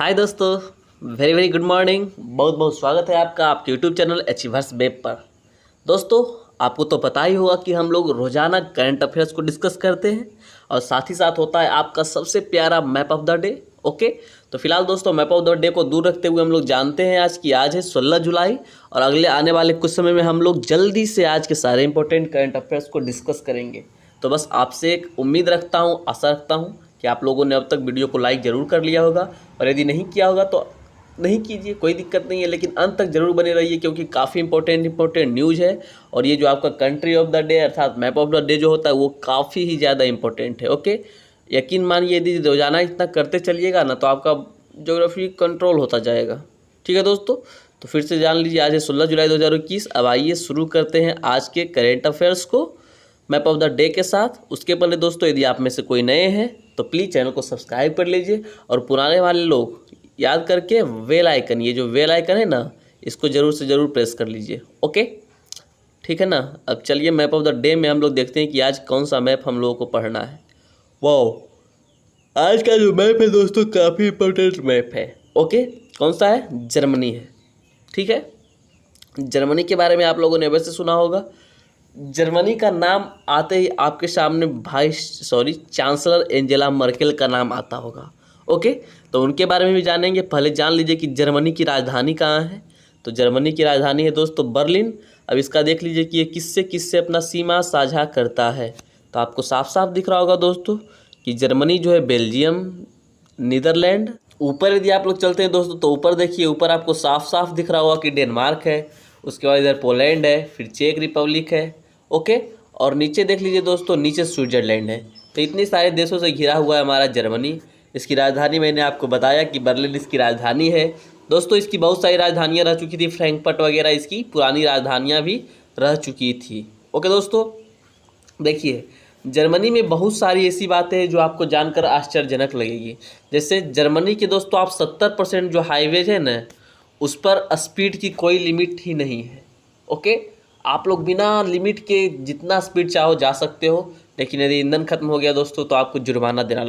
हाय दोस्तों, very very good morning. बहुत बहुत स्वागत है आपका आपके यूट्यूब चैनल अचीवर्स वेब पर। दोस्तों, आपको तो पता ही होगा कि हम लोग रोज़ाना करंट अफेयर्स को डिस्कस करते हैं और साथ ही साथ होता है आपका सबसे प्यारा map of the day. Okay, तो फिलहाल दोस्तों मैप ऑफ द डे को दूर रखते हुए हम लोग जानते हैं आज है 16 जुलाई और अगले आने वाले कुछ समय में हम लोग जल्दी से आज के सारे इंपॉर्टेंट करंट अफेयर्स को डिस्कस करेंगे। तो बस आपसे एक उम्मीद रखता हूँ, आशा रखता हूँ कि आप लोगों ने अब तक वीडियो को लाइक ज़रूर कर लिया होगा और यदि नहीं किया होगा तो नहीं कीजिए, कोई दिक्कत नहीं है, लेकिन अंत तक जरूर बने रहिए क्योंकि काफ़ी इंपॉर्टेंट न्यूज़ है। और ये जो आपका कंट्री ऑफ द डे अर्थात मैप ऑफ द डे जो होता है वो काफ़ी ही ज़्यादा इंपॉर्टेंट है। ओके, यकीन मानिए यदि रोज़ाना इतना करते चलिएगा ना तो आपका ज्योग्राफी कंट्रोल होता जाएगा। ठीक है दोस्तों, तो फिर से जान लीजिए आज है 16 जुलाई 2021। अब आइए शुरू करते हैं आज के करेंट अफेयर्स को मैप ऑफ द डे के साथ। उसके पहले दोस्तों यदि आप में से कोई नए हैं तो प्लीज़ चैनल को सब्सक्राइब कर लीजिए और पुराने वाले लोग याद करके बेल आइकन, ये जो बेल आइकन है ना, इसको ज़रूर से ज़रूर प्रेस कर लीजिए। ओके, ठीक है ना। अब चलिए मैप ऑफ द डे में हम लोग देखते हैं कि आज कौन सा मैप हम लोगों को पढ़ना है। वाओ, आज का जो मैप है दोस्तों काफ़ी इंपॉर्टेंट मैप है। ओके, कौन सा है? जर्मनी है। ठीक है, जर्मनी के बारे में आप लोगों ने अवश्य सुना होगा। जर्मनी का नाम आते ही आपके सामने चांसलर एंजेला मर्केल का नाम आता होगा। ओके, तो उनके बारे में भी जानेंगे। पहले जान लीजिए कि जर्मनी की राजधानी कहाँ है। तो जर्मनी की राजधानी है दोस्तों बर्लिन। अब इसका देख लीजिए कि ये किससे किससे अपना सीमा साझा करता है। तो आपको साफ साफ दिख रहा होगा दोस्तों कि जर्मनी जो है बेल्जियम, नीदरलैंड, ऊपर यदि आप लोग चलते हैं दोस्तों तो ऊपर देखिए, ऊपर आपको साफ साफ दिख रहा होगा कि डेनमार्क है, उसके बाद इधर पोलैंड है, फिर चेक रिपब्लिक है। ओके, और नीचे देख लीजिए दोस्तों, नीचे स्विट्जरलैंड है। तो इतने सारे देशों से घिरा हुआ है हमारा जर्मनी। इसकी राजधानी मैंने आपको बताया कि बर्लिन इसकी राजधानी है। दोस्तों इसकी बहुत सारी राजधानियाँ रह चुकी थी, फ्रैंकफर्ट वगैरह इसकी पुरानी राजधानियाँ भी रह चुकी थी। ओके दोस्तों, देखिए जर्मनी में बहुत सारी ऐसी बातें हैं जो आपको जानकर आश्चर्यजनक लगेगी। जैसे जर्मनी के दोस्तों आप 70% जो हाईवेज है ना, उस पर स्पीड की कोई लिमिट ही नहीं है। ओके, आप लोग बिना लिमिट के जितना स्पीड चाहो जा सकते हो, लेकिन यदि ईंधन खत्म हो गया दोस्तों तो आपको जुर्माना देना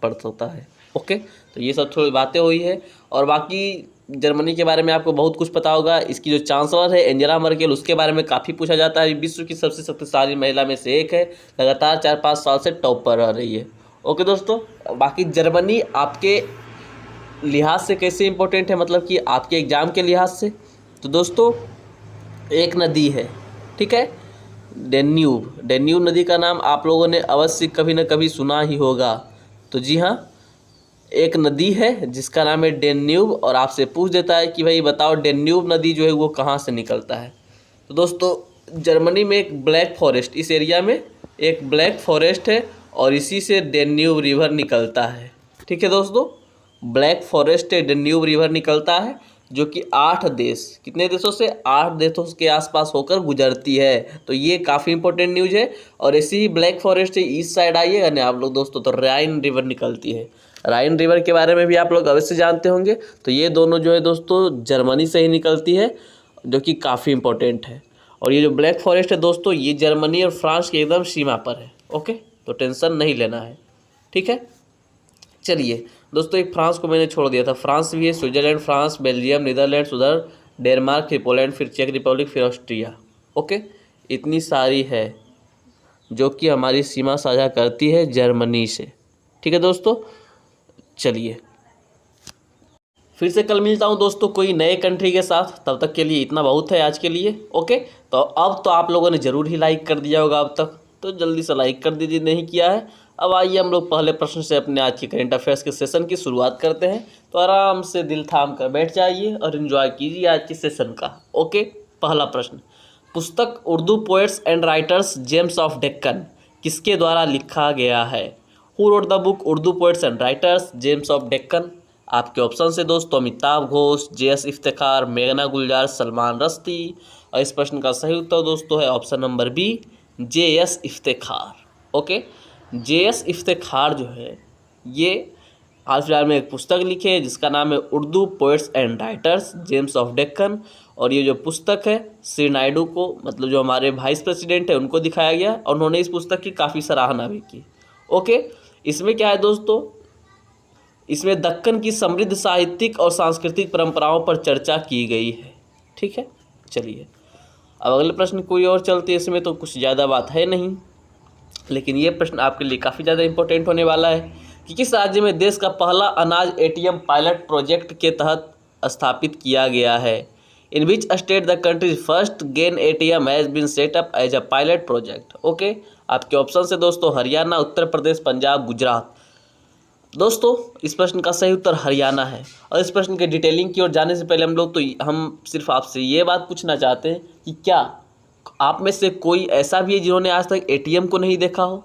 पड़ सकता है। ओके, तो ये सब थोड़ी बातें हुई है। और बाकी जर्मनी के बारे में आपको बहुत कुछ पता होगा। इसकी जो चांसलर है एंजेला मर्केल, उसके बारे में काफ़ी पूछा जाता है। विश्व की सबसे शक्तिशाली महिला में से एक है, लगातार 4-5 साल से टॉप पर रह रही है। ओके दोस्तों, बाकी जर्मनी आपके लिहाज से कैसे इंपॉर्टेंट है, मतलब कि आपके एग्ज़ाम के लिहाज से, तो दोस्तों एक नदी है, ठीक है, डेन्यूब नदी का नाम आप लोगों ने अवश्य कभी न कभी सुना ही होगा। तो जी हाँ, एक नदी है जिसका नाम है डेन्यूब। और आपसे पूछ देता है कि भाई बताओ डेन्यूब नदी जो है वो कहाँ से निकलता है। तो दोस्तों जर्मनी में एक ब्लैक फॉरेस्ट, इस एरिया में एक ब्लैक फॉरेस्ट है और इसी से डेन्यूब रिवर निकलता है। ठीक है दोस्तों, ब्लैक फॉरेस्ट है, डेन्यूब रिवर निकलता है, जो कि 8 देश, कितने देशों से? 8 देशों के आसपास होकर गुजरती है। तो ये काफ़ी इंपॉर्टेंट न्यूज़ है। और ऐसी ही ब्लैक फॉरेस्ट से ईस्ट साइड आइएगा ना आप लोग दोस्तों तो राइन रिवर निकलती है। राइन रिवर के बारे में भी आप लोग अवश्य जानते होंगे। तो ये दोनों जो है दोस्तों जर्मनी से ही निकलती है, जो कि काफ़ी इंपॉर्टेंट है। और ये जो ब्लैक फॉरेस्ट है दोस्तों, ये जर्मनी और फ्रांस के एकदम सीमा पर है। ओके, तो टेंशन नहीं लेना है। ठीक है, चलिए दोस्तों, एक फ्रांस को मैंने छोड़ दिया था। फ्रांस भी है, स्विट्जरलैंड, फ्रांस, बेल्जियम, नीदरलैंड, उधर डेनमार्क, फिर पोलैंड, फिर चेक रिपब्लिक, फिर ऑस्ट्रिया। ओके, इतनी सारी है जो कि हमारी सीमा साझा करती है जर्मनी से। ठीक है दोस्तों, चलिए फिर से कल मिलता हूँ दोस्तों कोई नए कंट्री के साथ। तब तक के लिए इतना बहुत है आज के लिए। ओके, तो अब तो आप लोगों ने ज़रूर ही लाइक कर दिया होगा अब तक, तो जल्दी से लाइक कर दीजिए नहीं किया है। अब आइए हम लोग पहले प्रश्न से अपने आज के करेंट अफेयर्स के सेशन की शुरुआत करते हैं। तो आराम से दिल थाम कर बैठ जाइए और एंजॉय कीजिए आज के सेशन का। ओके, पहला प्रश्न, पुस्तक Urdu poets and writers James of Deccan किसके द्वारा लिखा गया है? Who wrote the book Urdu poets and writers James of Deccan? आपके ऑप्शन से दोस्तों अमिताभ घोष, जे.एस. इफ्तिखार, मेघना गुलजार, सलमान रश्दी। और इस प्रश्न का सही उत्तर दोस्तों है option number B, J S. Iftikhar. Okay, J S. Iftikhar जो है ये हाल फिलहाल में एक पुस्तक लिखे है जिसका नाम है Urdu poets and writers James of Deccan. और ये जो पुस्तक है श्री नायडू को, मतलब जो हमारे वाइस प्रेसिडेंट है, उनको दिखाया गया और उन्होंने इस पुस्तक की काफ़ी सराहना भी की। ओके, इसमें क्या है दोस्तों, इसमें दक्कन की समृद्ध साहित्यिक और सांस्कृतिक परंपराओं पर चर्चा की गई है। ठीक है, चलिए अब अगले प्रश्न कोई और चलते हैं। इसमें तो कुछ ज़्यादा बात है नहीं, लेकिन ये प्रश्न आपके लिए काफ़ी ज़्यादा इंपॉर्टेंट होने वाला है कि किस राज्य में देश का पहला अनाज एटीएम पायलट प्रोजेक्ट के तहत स्थापित किया गया है। In which state the country's first gain ATM has been set up as a pilot project. Okay, आपके ऑप्शन से दोस्तों हरियाणा, उत्तर प्रदेश, पंजाब, गुजरात। दोस्तों इस प्रश्न का सही उत्तर हरियाणा है। और इस प्रश्न के डिटेलिंग की ओर जाने से पहले हम सिर्फ आपसे ये बात पूछना चाहते हैं कि क्या आप में से कोई ऐसा भी है जिन्होंने आज तक एटीएम को नहीं देखा हो?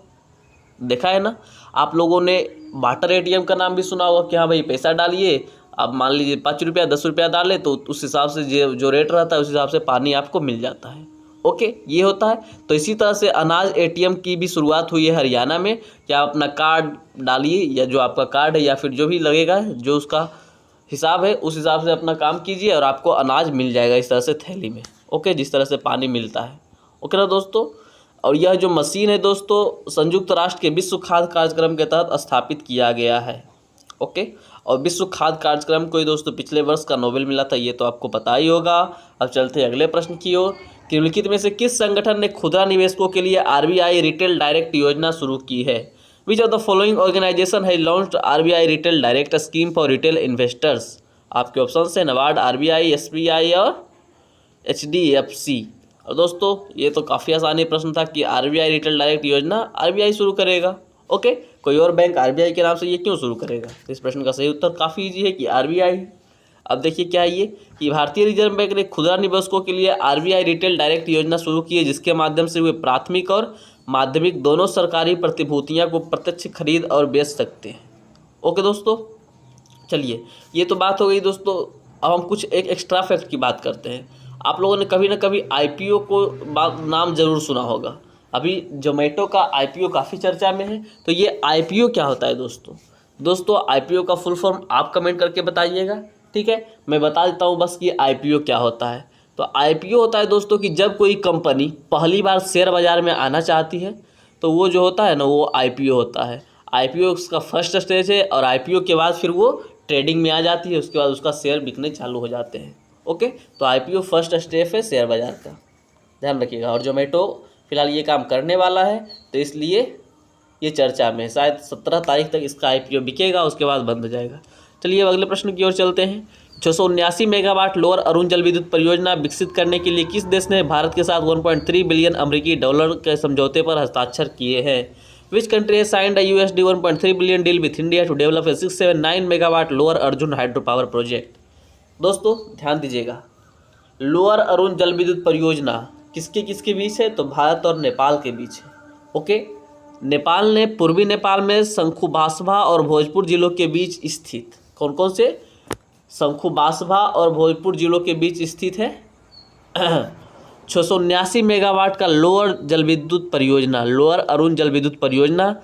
देखा है ना, आप लोगों ने वाटर एटीएम का नाम भी सुना होगा कि हाँ भाई पैसा डालिए, आप मान लीजिए 5 रुपया 10 रुपया डाले तो उस हिसाब से जो रेट रहता है उस हिसाब से पानी आपको मिल जाता है। ओके, ये होता है। तो इसी तरह से अनाज एटीएम की भी शुरुआत हुई है हरियाणा में कि आप अपना कार्ड डालिए, या जो आपका कार्ड है या फिर जो भी लगेगा, जो उसका हिसाब है उस हिसाब से अपना काम कीजिए और आपको अनाज मिल जाएगा इस तरह से थैली में। ओके, जिस तरह से पानी मिलता है। ओके ना दोस्तों, और यह जो मशीन है दोस्तों संयुक्त राष्ट्र के विश्व खाद्य कार्यक्रम के तहत स्थापित किया गया है। ओके, और विश्व खाद्य कार्यक्रम को ही दोस्तों पिछले वर्ष का नोबेल मिला था, ये तो आपको पता ही होगा। अब चलते हैं अगले प्रश्न की ओर। निम्नलिखित में से किस संगठन ने खुदरा निवेशकों के लिए आरबीआई रिटेल डायरेक्ट योजना शुरू की है? Which of the following organisation has launched RBI retail direct scheme for retail investors? आपके ऑप्शन है नाबार्ड, आरबीआई, एसबीआई और एचडीएफसी। और दोस्तों ये तो काफ़ी आसानी प्रश्न था कि आरबीआई रिटेल डायरेक्ट योजना आरबीआई शुरू करेगा। ओके, कोई और बैंक आरबीआई के नाम से ये क्यों शुरू करेगा? तो इस प्रश्न का सही उत्तर काफ़ी ईजी है कि आरबीआई। अब देखिए क्या है ये कि भारतीय रिजर्व बैंक ने खुदरा निवेशकों के लिए आरबीआई रिटेल डायरेक्ट योजना शुरू की है, जिसके माध्यम से वे प्राथमिक और माध्यमिक दोनों सरकारी प्रतिभूतियां को प्रत्यक्ष खरीद और बेच सकते हैं। ओके दोस्तों, चलिए ये तो बात हो गई दोस्तों। अब हम कुछ एक एक्स्ट्रा फैक्ट की बात करते हैं। आप लोगों ने कभी ना कभी आईपीओ को नाम जरूर सुना होगा। अभी जोमेटो का आईपीओ काफ़ी चर्चा में है। तो ये आईपीओ क्या होता है दोस्तों आईपीओ का फुल फॉर्म आप कमेंट करके बताइएगा। ठीक है, मैं बता देता हूँ बस कि आईपीओ क्या होता है। तो आईपीओ होता है दोस्तों कि जब कोई कंपनी पहली बार शेयर बाज़ार में आना चाहती है तो वो जो होता है ना वो आईपीओ होता है। आईपीओ उसका फर्स्ट स्टेज है और आईपीओ के बाद फिर वो ट्रेडिंग में आ जाती है, उसके बाद उसका शेयर बिकने चालू हो जाते हैं। ओके, तो आईपीओ फर्स्ट स्टेप है शेयर बाज़ार का, ध्यान रखिएगा। और जोमेटो फिलहाल ये काम करने वाला है तो इसलिए ये चर्चा में, शायद 17 तारीख तक इसका आईपीओ बिकेगा, उसके बाद बंद हो जाएगा। चलिए अब अगले प्रश्न की ओर चलते हैं। 679 मेगावाट लोअर अरुण जल विद्युत परियोजना विकसित करने के लिए किस देश ने भारत के साथ 1.3 बिलियन अमेरिकी डॉलर के समझौते पर हस्ताक्षर किए हैं? Which country has signed a USD 1.3 billion deal with India to develop a 679 megawatt lower Arjun hydro power project? दोस्तों ध्यान दीजिएगा, लोअर अरुण जल विद्युत परियोजना किसके बीच है? तो भारत और नेपाल के बीच है। ओके, नेपाल ने पूर्वी नेपाल में शंखुबासभा और भोजपुर जिलों के बीच स्थित कौन से शंखुबासभा और भोजपुर जिलों के बीच स्थित है 679 मेगावाट का लोअर जल विद्युत परियोजना, लोअर अरुण जल विद्युत परियोजना।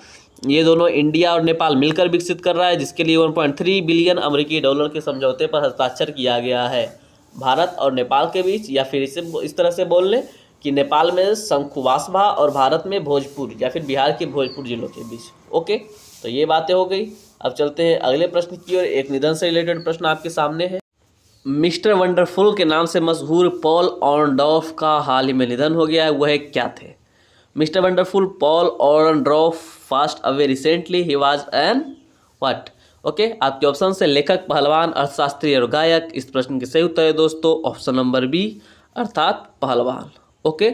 ये दोनों इंडिया और नेपाल मिलकर विकसित कर रहा है, जिसके लिए 1.3 बिलियन अमेरिकी डॉलर के समझौते पर हस्ताक्षर किया गया है भारत और नेपाल के बीच। या फिर इस तरह से बोल लें कि नेपाल में शंखुबासभा और भारत में भोजपुर या फिर बिहार के भोजपुर जिलों के बीच। ओके, तो ये बातें हो गई। अब चलते हैं अगले प्रश्न की ओर। एक निधन से रिलेटेड प्रश्न आपके सामने है। मिस्टर वंडरफुल के नाम से मशहूर पॉल ऑर्नडॉर्फ का हाल ही में निधन हो गया है, वह क्या थे? Mister Wonderful Paul Orndorff passed away recently, he was an what? Okay, आपके ऑप्शन से लेखक, पहलवान, अर्थशास्त्री और गायक। इस प्रश्न के सही उत्तर है दोस्तों ऑप्शन नंबर बी, अर्थात पहलवान। ओके,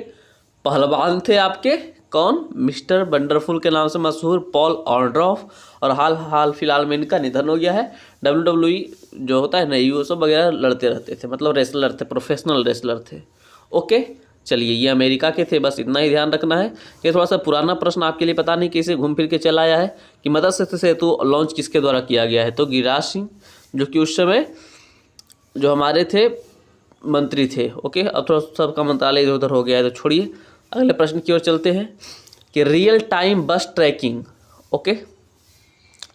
पहलवान थे आपके कौन? मिस्टर वंडरफुल के नाम से मशहूर पॉल ऑर्नडॉर्फ। और हाल फिलहाल में इनका निधन हो गया है। WWE जो होता है ना, ये सब वगैरह लड़ते रहते थे, मतलब रेसलर थे, प्रोफेशनल रेसलर थे। ओके, चलिए ये अमेरिका के थे, बस इतना ही ध्यान रखना है। ये थोड़ा सा पुराना प्रश्न आपके लिए, पता नहीं कैसे घूम फिर के चला आया है कि मदद सेतु लॉन्च किसके द्वारा किया गया है? तो गिरिराज सिंह, जो कि उस समय जो हमारे थे मंत्री थे। ओके, अब थोड़ा सबका मंत्रालय इधर उधर हो गया है, तो छोड़िए अगले प्रश्न की ओर चलते हैं कि real time bus trekking. Okay,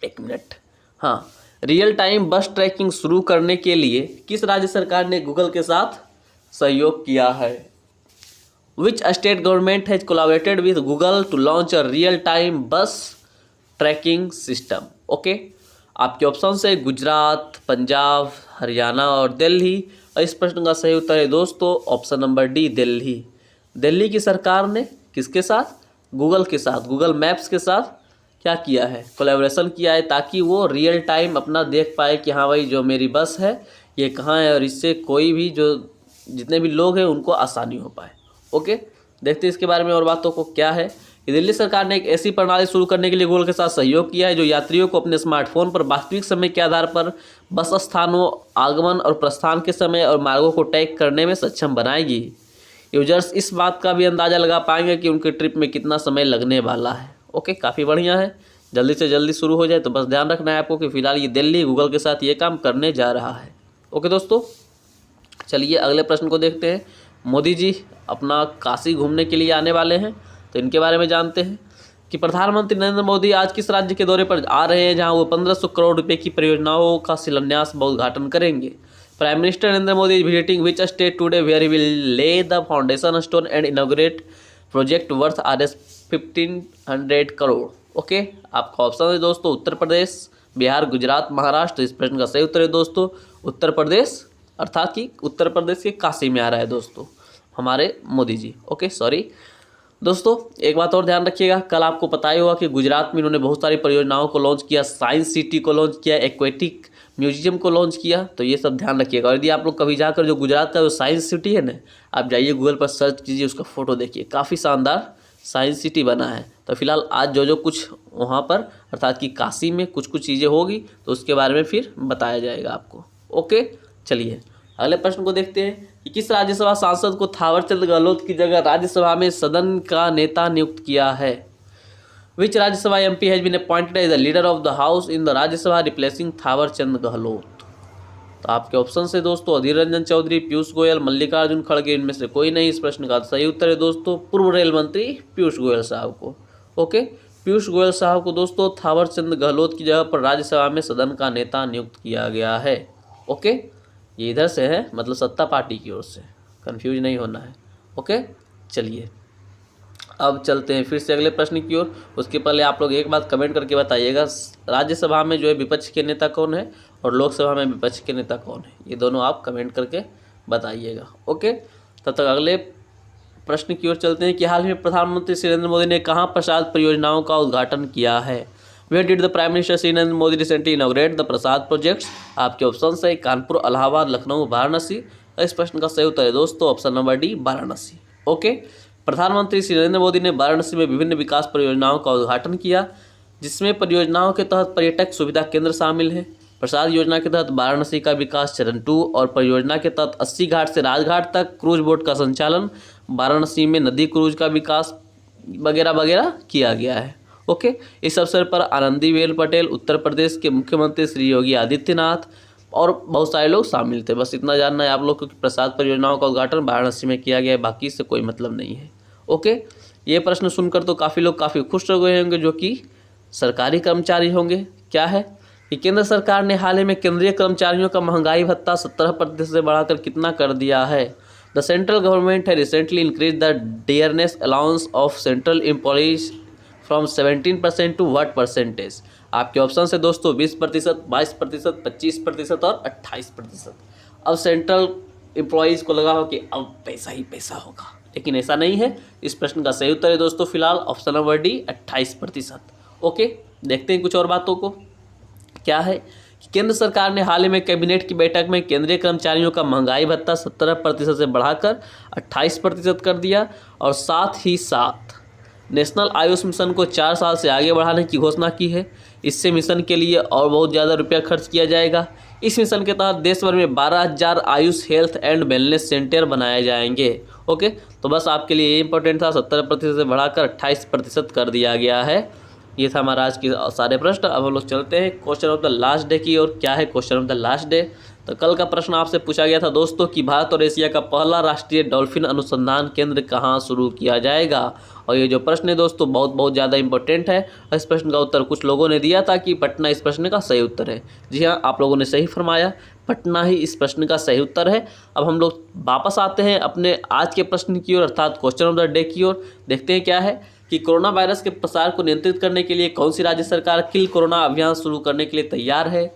एक मिनट, हाँ, रियल टाइम बस ट्रैकिंग शुरू करने के लिए किस राज्य सरकार ने गूगल के साथ सहयोग किया है? Which state government has collaborated with Google to launch a real time bus tracking system? Okay, आपके ऑप्शन है गुजरात, पंजाब, हरियाणा और दिल्ली। और इस प्रश्न का सही उत्तर है दोस्तों option number D, Delhi. Delhi की सरकार ने किसके साथ? गूगल के साथ, गूगल मैप्स के साथ क्या किया है? कोलैबोरेशन किया है, ताकि वो रियल टाइम अपना देख पाए कि हाँ भाई जो मेरी बस है ये कहाँ है, और इससे कोई भी जो जितने भी लोग हैं उनको आसानी हो पाए। ओके, देखते हैं इसके बारे में और बातों को। क्या है कि दिल्ली सरकार ने एक ऐसी प्रणाली शुरू करने के लिए गूगल के साथ सहयोग किया है जो यात्रियों को अपने स्मार्टफोन पर वास्तविक समय के आधार पर बस स्थानों, आगमन और प्रस्थान के समय और मार्गों को ट्रैक करने में सक्षम बनाएगी। यूजर्स इस बात का भी अंदाज़ा लगा पाएंगे कि उनके ट्रिप में कितना समय लगने वाला है। ओके, काफ़ी बढ़िया है, जल्दी से जल्दी शुरू हो जाए। तो बस ध्यान रखना है आपको कि फिलहाल ये दिल्ली गूगल के साथ ये काम करने जा रहा है। ओके दोस्तों, चलिए अगले प्रश्न को देखते हैं। मोदी जी अपना काशी घूमने के लिए आने वाले हैं, तो इनके बारे में जानते हैं कि प्रधानमंत्री नरेंद्र मोदी आज किस राज्य के दौरे पर आ रहे हैं जहां वो 1500 करोड़ रुपए की परियोजनाओं का शिलान्यास व उद्घाटन करेंगे। Prime minister Narendra Modi is visiting which state today where he will lay the foundation stone and inaugurate project worth Rs 1500 crore. Okay, आपका ऑप्शन है दोस्तों उत्तर प्रदेश, बिहार, गुजरात, महाराष्ट्र। इस प्रश्न का सही उत्तर है दोस्तों उत्तर प्रदेश, अर्थात कि उत्तर प्रदेश के काशी में आ रहा है दोस्तों हमारे मोदी जी। ओके, सॉरी दोस्तों, एक बात और ध्यान रखिएगा, कल आपको पता ही होगा कि गुजरात में इन्होंने बहुत सारी परियोजनाओं को लॉन्च किया, साइंस सिटी को लॉन्च किया, एक्वेटिक म्यूजियम को लॉन्च किया। तो ये सब ध्यान रखिएगा। और यदि आप लोग कभी जाकर जो गुजरात का जो साइंस सिटी है ना, आप जाइए गूगल पर सर्च कीजिए, उसका फोटो देखिए, काफ़ी शानदार साइंस सिटी बना है। तो फिलहाल आज जो कुछ वहाँ पर अर्थात कि काशी में कुछ चीज़ें होगी तो उसके बारे में फिर बताया जाएगा आपको। ओके, चलिए अगले प्रश्न को देखते हैं कि किस राज्यसभा सांसद को थावरचंद गहलोत की जगह राज्यसभा में सदन का नेता नियुक्त किया है। Which Rajya Sabha MP has been appointed as the leader of the house in the Rajya Sabha replacing Thawarchand Gehlot. तो आपके ऑप्शन से दोस्तों अधीर रंजन चौधरी, पीयूष गोयल, मल्लिकार्जुन खड़गे, इनमें से कोई नहीं। इस प्रश्न का सही उत्तर है दोस्तों पूर्व रेल मंत्री पीयूष गोयल साहब को। ओके, पीयूष गोयल साहब को दोस्तों थावरचंद गहलोत की जगह पर राज्यसभा में सदन का नेता नियुक्त किया गया है। ओके, ये इधर से है, मतलब सत्ता पार्टी की ओर से, कंफ्यूज नहीं होना है। ओके, चलिए अब चलते हैं फिर से अगले प्रश्न की ओर। उसके पहले आप लोग एक बात कमेंट करके बताइएगा, राज्यसभा में जो है विपक्ष के नेता कौन है और लोकसभा में विपक्ष के नेता कौन है, ये दोनों आप कमेंट करके बताइएगा। ओके, तब तक अगले प्रश्न की ओर चलते हैं कि हाल ही में प्रधानमंत्री श्री नरेंद्र मोदी ने कहाँ प्रसाद परियोजनाओं का उद्घाटन किया है। Where did the prime minister Shri Narendra Modi recently inaugurate the Prasad projects. आपके ऑप्शन है कानपुर, इलाहाबाद, लखनऊ, वाराणसी। इस प्रश्न का सही उत्तर है दोस्तों option number D, Varanasi. Okay, प्रधानमंत्री श्री नरेंद्र मोदी ने वाराणसी में विभिन्न विकास परियोजनाओं का उद्घाटन किया, जिसमें परियोजनाओं के तहत पर्यटक सुविधा केंद्र शामिल है। प्रसाद योजना के तहत वाराणसी का विकास चरण 2 और परियोजना के तहत 80 घाट से राजघाट तक क्रूज बोट का संचालन, वाराणसी में नदी क्रूज का विकास वगैरह वगैरह किया गया है। ओके, इस अवसर पर आनंदीबेन पटेल, उत्तर प्रदेश के मुख्यमंत्री श्री योगी आदित्यनाथ और बहुत सारे लोग शामिल थे। बस इतना जानना है आप लोग को कि प्रसाद परियोजनाओं का उद्घाटन वाराणसी में किया गया है, बाकी इससे कोई मतलब नहीं है। ओके, ये प्रश्न सुनकर तो काफ़ी लोग काफ़ी खुश हो गए होंगे जो कि सरकारी कर्मचारी होंगे। क्या है कि केंद्र सरकार ने हाल ही में केंद्रीय कर्मचारियों का महंगाई भत्ता 17% से बढ़ाकर कितना कर दिया है। द सेंट्रल गवर्नमेंट है recently increase the dearness allowance of central employees from 17% to what percentage. आपके ऑप्शन से दोस्तों 20%, 22%, 25% और 28%। अब सेंट्रल एम्प्लॉइज़ को लगा हो कि अब पैसा ही पैसा होगा, लेकिन ऐसा नहीं है। इस प्रश्न का सही उत्तर है दोस्तों फिलहाल ऑप्शन नंबर डी, 28%। ओके, देखते हैं कुछ और बातों को। क्या है कि केंद्र सरकार ने हाल ही में कैबिनेट की बैठक में केंद्रीय कर्मचारियों का महंगाई भत्ता 17% से बढ़ाकर 28% कर दिया और साथ ही साथ नेशनल आयुष मिशन को 4 साल से आगे बढ़ाने की घोषणा की है। इससे मिशन के लिए और बहुत ज़्यादा रुपया खर्च किया जाएगा। इस मिशन के तहत देश भर में 12,000 Ayush health and wellness centre बनाए जाएंगे। ओके, तो बस आपके लिए ये इंपॉर्टेंट था, 17% से बढ़ाकर 28% कर दिया गया है। ये था हमारा आज के सारे प्रश्न। अब हम लोग चलते हैं question of the last day की ओर। क्या है question of the last day? तो कल का प्रश्न आपसे पूछा गया था दोस्तों कि भारत और एशिया का पहला राष्ट्रीय डॉल्फिन अनुसंधान केंद्र कहाँ शुरू किया जाएगा। और ये जो प्रश्न है दोस्तों बहुत ज़्यादा इंपॉर्टेंट है। इस प्रश्न का उत्तर कुछ लोगों ने दिया था कि पटना इस प्रश्न का सही उत्तर है। जी हाँ, आप लोगों ने सही फरमाया, पटना ही इस प्रश्न का सही उत्तर है। अब हम लोग वापस आते हैं अपने आज के प्रश्न की ओर, अर्थात क्वेश्चन ऑफ द डे की ओर। देखते हैं क्या है कि कोरोना वायरस के प्रसार को नियंत्रित करने के लिए कौन सी राज्य सरकार किल कोरोना अभियान शुरू करने के लिए तैयार है।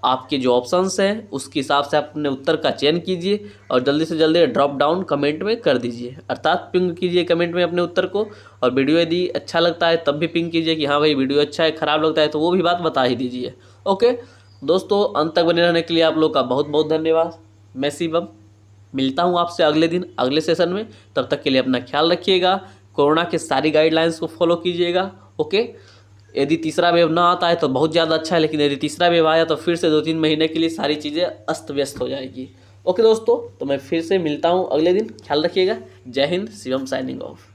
आपके जो ऑप्शंस हैं उसके हिसाब से आप अपने उत्तर का चयन कीजिए और जल्दी से जल्दी ड्रॉप डाउन कमेंट में कर दीजिए, अर्थात पिंग कीजिए कमेंट में अपने उत्तर को। और वीडियो यदि अच्छा लगता है तब भी पिंग कीजिए कि हाँ भाई वीडियो अच्छा है, ख़राब लगता है तो वो भी बात बता ही दीजिए। ओके दोस्तों, अंत तक बने रहने के लिए आप लोग का बहुत बहुत धन्यवाद। मैं शिवम मिलता हूँ आपसे अगले दिन अगले सेशन में। तब तक के लिए अपना ख्याल रखिएगा, कोरोना के सारी गाइडलाइंस को फॉलो कीजिएगा। ओके, यदि तीसरा वेव ना आता है तो बहुत ज़्यादा अच्छा है, लेकिन यदि तीसरा वेव आया तो फिर से 2-3 महीने के लिए सारी चीज़ें अस्त व्यस्त हो जाएगी। ओके दोस्तों, तो मैं फिर से मिलता हूँ अगले दिन, ख्याल रखिएगा। जय हिंद, शिवम साइनिंग ऑफ।